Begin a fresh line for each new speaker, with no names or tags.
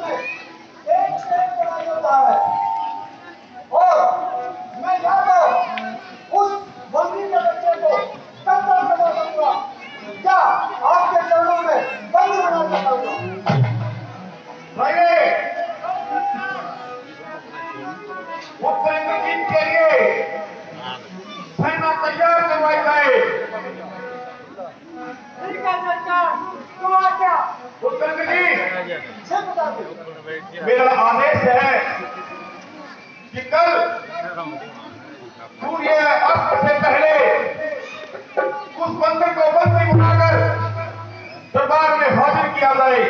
में एक से एक बड़ा योद्धा है और मैं या तो उस बंदी के बच्चे को कत्ल करवा दूंगा या आपके चरणों में बंदी बना सकूंगा।
उत्तराखंड के लिए सेना तैयार करवाई जाए।
ठीक है सरकार, तो आ क्या
उत्तराखंड जी,
बता दो।
मेरा आदेश है कि कल सूर्य अस्त से पहले उस बंदी को बंदी बनाकर दरबार में हाजिर किया जाए।